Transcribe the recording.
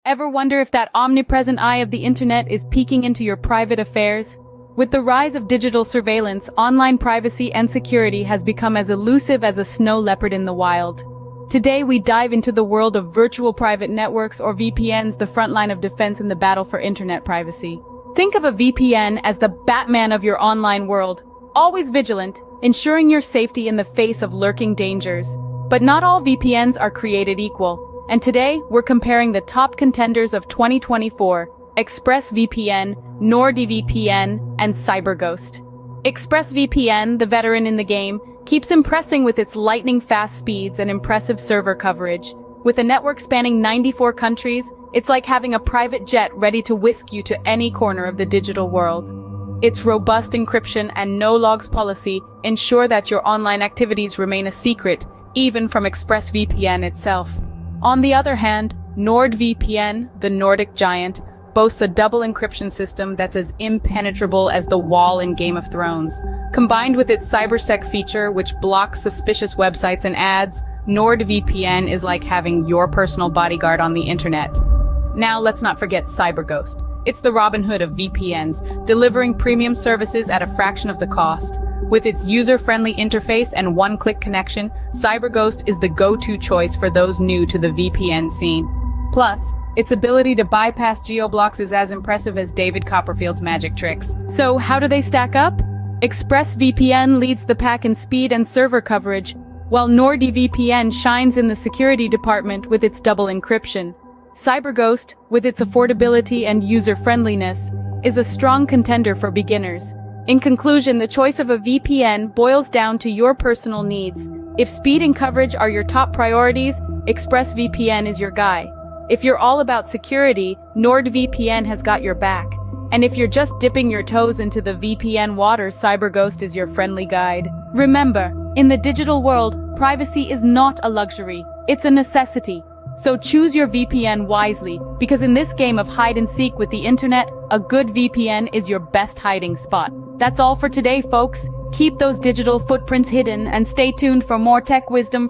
Ever wonder if that omnipresent eye of the internet is peeking into your private affairs? With the rise of digital surveillance, online privacy and security has become as elusive as a snow leopard in the wild. Today we dive into the world of virtual private networks, or VPNs, the front line of defense in the battle for internet privacy. Think of a VPN as the Batman of your online world, always vigilant, ensuring your safety in the face of lurking dangers. But not all VPNs are created equal, and today we're comparing the top contenders of 2024, ExpressVPN, NordVPN, and CyberGhost. ExpressVPN, the veteran in the game, keeps impressing with its lightning-fast speeds and impressive server coverage. With a network spanning 94 countries, it's like having a private jet ready to whisk you to any corner of the digital world. Its robust encryption and no-logs policy ensure that your online activities remain a secret, even from ExpressVPN itself. On the other hand, NordVPN, the Nordic giant, boasts a double encryption system that's as impenetrable as the wall in Game of Thrones. Combined with its CyberSec feature, which blocks suspicious websites and ads, NordVPN is like having your personal bodyguard on the internet. Now let's not forget CyberGhost. It's the Robin Hood of VPNs, delivering premium services at a fraction of the cost. With its user-friendly interface and one-click connection, CyberGhost is the go-to choice for those new to the VPN scene. Plus, its ability to bypass geo-blocks is as impressive as David Copperfield's magic tricks. So how do they stack up? ExpressVPN leads the pack in speed and server coverage, while NordVPN shines in the security department with its double encryption. CyberGhost, with its affordability and user-friendliness, is a strong contender for beginners. In conclusion, the choice of a VPN boils down to your personal needs. If speed and coverage are your top priorities, ExpressVPN is your guy. If you're all about security, NordVPN has got your back. And if you're just dipping your toes into the VPN waters, CyberGhost is your friendly guide. Remember, in the digital world, privacy is not a luxury, it's a necessity. So choose your VPN wisely, because in this game of hide and seek with the internet, a good VPN is your best hiding spot. That's all for today, folks. Keep those digital footprints hidden and stay tuned for more tech wisdom from